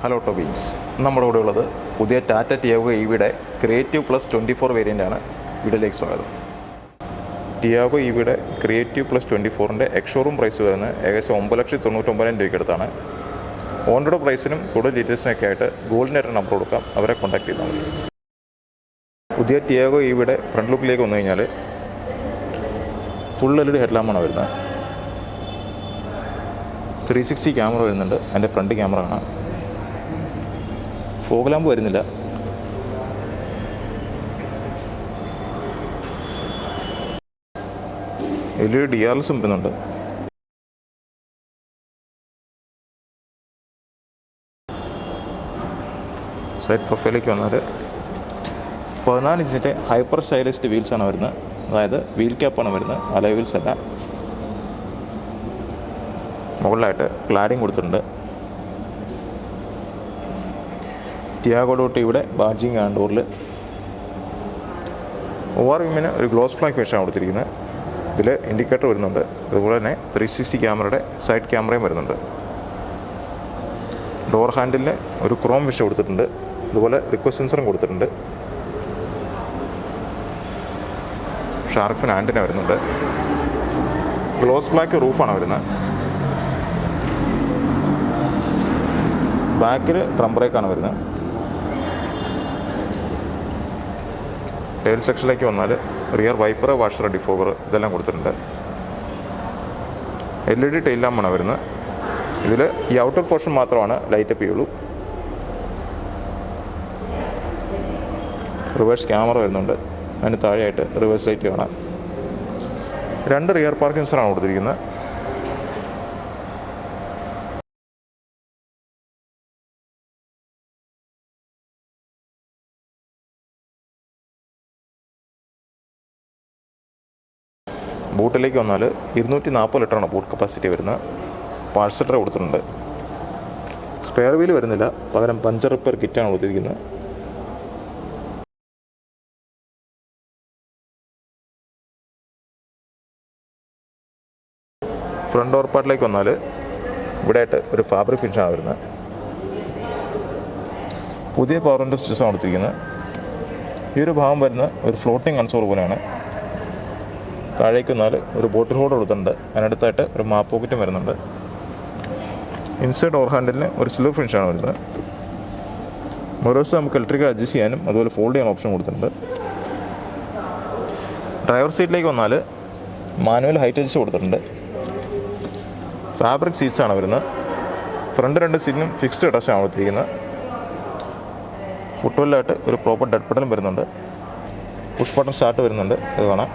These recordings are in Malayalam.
ഹലോ ടോബീൻസ്. നമ്മുടെ കൂടെ ഉള്ളത് പുതിയ ടാറ്റ ടിയാഗോ ഇവിയുടെ ക്രിയേറ്റീവ് പ്ലസ് 24 വേരിയൻ്റാണ്. വീഡിയോയിലേക്ക് സ്വാഗതം. ടിയാഗോ ഇവിയുടെ ക്രിയേറ്റീവ് പ്ലസ് 24ൻ്റെ എക്സ്ഷോറൂം പ്രൈസ് വരുന്നത് ഏകദേശം 9,99,000 രൂപയ്ക്ക് അടുത്താണ്. ഓൺ റോഡ് പ്രൈസിനും കൂടുതൽ ഡീറ്റെയിൽസിനൊക്കെ ആയിട്ട് ഗോൾഡിനായിട്ട് നമ്പർ കൊടുക്കാം, അവരെ കോൺടാക്ട് ചെയ്താൽ മതി. പുതിയ ടിയാഗോ ഇവിയുടെ ഫ്രണ്ട് ലുക്കിലേക്ക് വന്നു കഴിഞ്ഞാൽ ഫുൾ LED ഹെഡ്ലാമ്പാണ് വരുന്നത്. 360 ക്യാമറ വരുന്നുണ്ട്. അതിൻ്റെ ഫ്രണ്ട് ക്യാമറ കാണാം. ഫോഗ് ലാമ്പ് വരുന്നില്ല. LED DRLസും വരുന്നുണ്ട്. സൈഡ് പ്രൊഫൈലേക്ക് വന്നാൽ 14 ഇഞ്ചിൻ്റെ ഹൈപ്പർ സ്റ്റൈലിസ്റ്റ് വീൽസാണ് വരുന്നത്. അതായത് വീൽ ക്യാപ്പാണ് വരുന്നത്, അലോയ് വീൽസ് അല്ല. മുകളിലായിട്ട് ക്ലാഡിങ് കൊടുത്തിട്ടുണ്ട്. ടിയാഗോ ഡോട്ട് ഇവിടെ ബാഡ്ജിങ് ആണ് ഡോറിൽ. ORVമിന് ഒരു ഗ്ലോസ് ഫ്ലാഗ് ഫിനിഷാണ് കൊടുത്തിരിക്കുന്നത്. ഇതിൽ ഇൻഡിക്കേറ്റർ വരുന്നുണ്ട്. അതുപോലെ തന്നെ 360 ക്യാമറയുടെ സൈഡ് ക്യാമറയും വരുന്നുണ്ട്. ഡോർ ഹാൻഡിലിന് ഒരു ക്രോം ഫിഷ് കൊടുത്തിട്ടുണ്ട്. അതുപോലെ റിക്വസ്റ്റ് സെൻസറും കൊടുത്തിട്ടുണ്ട്. ഷാർക്ക് ഫിൻ ആൻറ്റിന വരുന്നുണ്ട്. ഗ്ലോസ് ബ്ലാക്ക് റൂഫാണ് വരുന്നത്. ബാക്കിൽ ഡ്രം ബ്രേക്കാണ് വരുന്നത്. ടൈൽ സെക്ഷനിലേക്ക് വന്നാൽ റിയർ വൈപ്പർ, വാഷർ, ഡിഫോഗർ ഇതെല്ലാം കൊടുത്തിട്ടുണ്ട്. LED ടൈൽ ലാമ്പാണ് വരുന്നത്. ഇതിൽ ഈ ഔട്ടർ പോർഷൻ മാത്രമാണ് ലൈറ്റപ്പ് ചെയ്യുള്ളൂ. റിവേഴ്സ് ക്യാമറ വരുന്നുണ്ട്. അതിന് താഴെയായിട്ട് റിവേഴ്സ് ലൈറ്റ് കാണാം. 2 റിയർ പാർക്കിംഗ് സെൻസറാണ് കൊടുത്തിരിക്കുന്നത്. ബൂട്ടിലേക്ക് വന്നാൽ 240 ലിറ്ററാണ് ബൂട്ട് കപ്പാസിറ്റി വരുന്നത്. പാഴ്സൽ ട്രേ കൊടുത്തിട്ടുണ്ട്. സ്പെയർ വീൽ വരുന്നില്ല, പകരം പഞ്ചർ റിപ്പയർ കിറ്റാണ് കൊടുത്തിരിക്കുന്നത്. ഫ്രണ്ട് ഡോർ പാർട്ടിലേക്ക് വന്നാൽ ഇവിടെയായിട്ട് ഒരു ഫാബ്രിക് ഫിനിഷാണ് വരുന്നത്. പുതിയ പവർ വിൻഡോ സ്വിച്ചസാണ് കൊടുത്തിരിക്കുന്നത്. ഈ ഒരു ഭാഗം വരുന്ന ഒരു ഫ്ലോട്ടിംഗ് കൺസോൾ പോലെയാണ്. താഴേക്ക് വന്നാൽ ഒരു ബോട്ടിൽ ഹോൾഡർ കൊടുത്തിട്ടുണ്ട്. അതിനടുത്തായിട്ട് ഒരു മാപ്പ് പോക്കറ്റും വരുന്നുണ്ട്. ഇൻസൈഡ് ഡോർ ഹാൻഡിലിന് ഒരു സിൽവർ ഫിനിഷാണ് വരുന്നത്. മിറേഴ്സ് നമുക്ക് ഇലക്ട്രിക്കൽ അഡ്ജസ്റ്റ് ചെയ്യാനും അതുപോലെ ഫോൾഡ് ചെയ്യാൻ ഓപ്ഷൻ കൊടുത്തിട്ടുണ്ട്. ഡ്രൈവർ സീറ്റിലേക്ക് വന്നാൽ മാനുവൽ ഹൈറ്റ് അഡ്ജസ്റ്റ് കൊടുത്തിട്ടുണ്ട്. ഫാബ്രിക് സീറ്റ്സാണ് വരുന്നത്. ഫ്രണ്ട് 2 സീറ്റിനും ഫിക്സ്ഡ് അറ്റാച്ചാണ് കൊടുത്തിരിക്കുന്നത്. ഫുട്വെല്ലായിട്ട് ഒരു പ്രോപ്പർ ഡെഡ് പെഡലും വരുന്നുണ്ട്. പുഷ് ബട്ടൺ സ്റ്റാർട്ട് വരുന്നുണ്ട്. ഇത് കാണാം.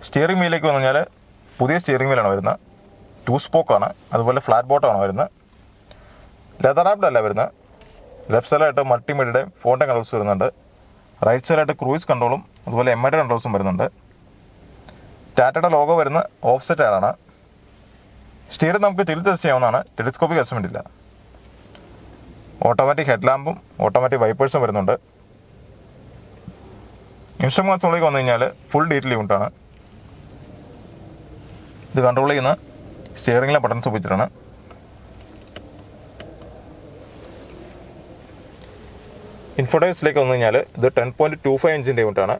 സ്റ്റിയറിംഗ് വീലിലേക്ക് വന്നു കഴിഞ്ഞാൽ പുതിയ സ്റ്റിയറിംഗ് വീലാണ് വരുന്നത്. 2 സ്പോക്കാണ്. അതുപോലെ ഫ്ലാറ്റ് ബോട്ടമാണ് വരുന്നത്. ലെതർ റാപ്ഡ് അല്ല വരുന്നത്. ലെഫ്റ്റ് സൈഡിലായിട്ട് മൾട്ടിമീഡിയയുടെ ഫോണിൻ്റെ കൺട്രോൾസ് വരുന്നുണ്ട്. റൈറ്റ് സൈഡിലായിട്ട് ക്രൂയിസ് കൺട്രോളും അതുപോലെ MID കൺട്രോൾസും വരുന്നുണ്ട്. ടാറ്റയുടെ ലോഗോ വരുന്ന ഓഫ്സെറ്റ് ആണ്. സ്റ്റിയറിംഗ് നമുക്ക് ടിൽറ്റ് അഡ്ജസ്റ്റ് ചെയ്യാവുന്നതാണ്. ടെലിസ്കോപ്പിക് അഡ്ജസ്റ്റ്മെൻ്റ് ഇല്ല. ഓട്ടോമാറ്റിക് ഹെഡ് ലാമ്പും ഓട്ടോമാറ്റിക് വൈപ്പേഴ്സും വരുന്നുണ്ട്. ഇൻസ്ട്രുമെന്റ് കൺസോളിലേക്ക് വന്നു കഴിഞ്ഞാൽ ഫുൾ ഡീറ്റെയിൽ യൂണിറ്റാണ്. ഇത് കൺട്രോൾ ചെയ്യുന്ന സ്റ്റിയറിംഗിലെ ബട്ടൺസ് ഉപയോഗിച്ചിട്ടാണ്. ഇൻഫോഡൈസിലേക്ക് വന്നു കഴിഞ്ഞാൽ ഇത് 10.25 ഇഞ്ചിൻ്റെ യൂണിറ്റാണ്.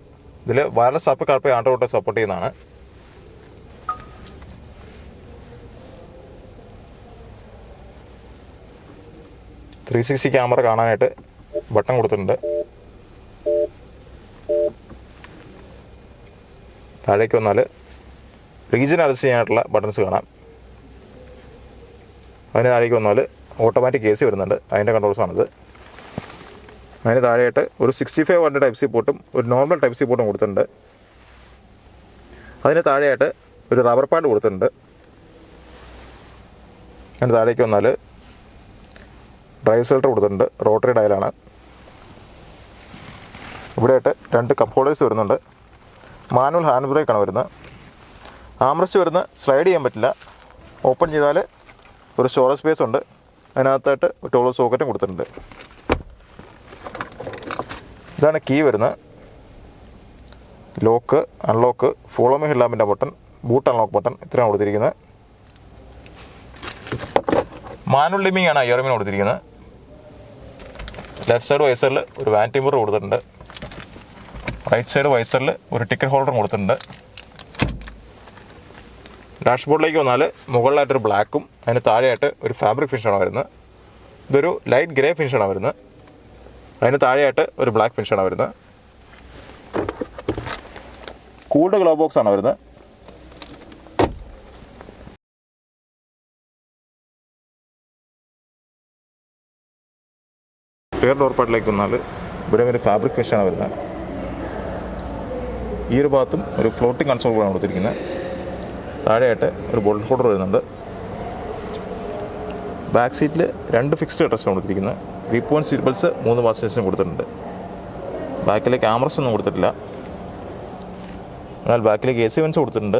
ഇതിൽ wireless app CarPlay Android support ചെയ്യുന്നതാണ്. .360 ക്യാമറ കാണാനായിട്ട് ബട്ടൺ കൊടുത്തിട്ടുണ്ട്. താഴേക്ക് വന്നാൽ റീജിയൻ അഡ്ജസ്റ്റ് ചെയ്യാനായിട്ടുള്ള ബട്ടൺസ് കാണാം. അതിന് താഴേക്ക് വന്നാൽ ഓട്ടോമാറ്റിക് AC വരുന്നുണ്ട്. അതിൻ്റെ കൺട്രോൾസാണിത്. അതിന് താഴെയായിട്ട് ഒരു 65 വാട്ടിൻ്റെ ടൈപ്പ് സി പോർട്ടും ഒരു നോർമൽ ടൈപ്പ് സി പോർട്ടും കൊടുത്തിട്ടുണ്ട്. അതിന് താഴെയായിട്ട് ഒരു റബ്ബർ പാഡ് കൊടുത്തിട്ടുണ്ട്. അതിന് താഴേക്ക് വന്നാൽ ഡ്രൈവ് ഷെൽട്ടർ കൊടുത്തിട്ടുണ്ട്. റോട്ടറി ഡയലാണ്. ഇവിടെയായിട്ട് 2 കപ്പ് ഹോൾഡേഴ്സ് വരുന്നുണ്ട്. മാനുവൽ ഹാൻഡ് ബ്രേക്കാണ് വരുന്നത്. ആംറസ്റ്റ് വരുന്ന സ്ലൈഡ് ചെയ്യാൻ പറ്റില്ല. ഓപ്പൺ ചെയ്താൽ ഒരു സ്റ്റോറേജ് സ്പേസ് ഉണ്ട്. അതിനകത്തായിട്ട് ഒരു ടോൾ സോക്കറ്റും കൊടുത്തിട്ടുണ്ട്. ഇതാണ് കീ വരുന്നത്. Lock, unlock, follow me head ലാമ്പിൻ്റെ ബട്ടൺ, ബൂട്ട് അൺലോക്ക് ബട്ടൺ ഇത്രയാണ് കൊടുത്തിരിക്കുന്നത്. മാനുവൽ ഡിമ്മിംഗ് ആണ് IRM കൊടുത്തിരിക്കുന്നത്. ലെഫ്റ്റ് സൈഡ് വൈസറിൽ ഒരു വാനിറ്റി മിറർ കൊടുത്തിട്ടുണ്ട്. റൈറ്റ് സൈഡ് വൈസറിൽ ഒരു ടിക്കറ്റ് ഹോൾഡറും കൊടുത്തിട്ടുണ്ട്. ഡാഷ്ബോർഡിലേക്ക് വന്നാൽ മുകളിലായിട്ടൊരു ബ്ലാക്കും അതിന് താഴെയായിട്ട് ഒരു ഫാബ്രിക് ഫിനിഷാണ് വരുന്നത്. ഇതൊരു ലൈറ്റ് ഗ്രേ ഫിനിഷാണ് വരുന്നത്. അതിന് താഴെയായിട്ട് ഒരു ബ്ലാക്ക് ഫിനിഷാണ് വരുന്നത്. കൂൾഡ് ഗ്ലോ ബോക്സ് ആണ് വരുന്നത്. റിയർ ഡോർ പാർട്ടിലേക്ക് വന്നാൽ ഇവിടെ ഒരു ഫാബ്രിക് ഫിനിഷാണ് വരുന്നത്. ഈ ഒരു ഭാഗത്തും ഒരു ഫ്ലോട്ടിംഗ് കൺസോൾ ആണ് കൊടുത്തിരിക്കുന്നത്. താഴെയായിട്ട് ഒരു ബോൾട്ട് ഹോൾഡർ വരുന്നുണ്ട്. ബാക്ക് സീറ്റിൽ 2 ഫിക്സ്ഡ് അഡ്രസ്സാണ് കൊടുത്തിരിക്കുന്നത്. 3-point സീറ്റ് ബെൽറ്റ്സ് 3 പാസഞ്ചേഴ്സിനും കൊടുത്തിട്ടുണ്ട്. ബാക്കിലെ ക്യാമറസ് ഒന്നും കൊടുത്തിട്ടില്ല. എന്നാൽ ബാക്കിലേക്ക് AC വെൻസ് കൊടുത്തിട്ടുണ്ട്.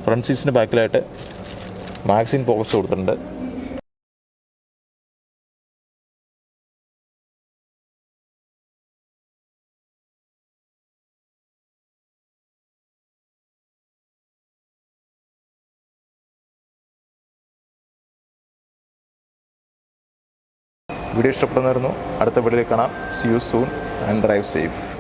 ഫ്രണ്ട് സീറ്റ്സിൻ്റെ ബാക്കിലായിട്ട് മാഗസിൻ പോക്കറ്റ്സ് കൊടുത്തിട്ടുണ്ട്. വീഡിയോ ഇഷ്ടപ്പെടുന്നതായിരുന്നു. അടുത്ത വീഡിയോയിൽ കാണാം. See you soon and drive safe.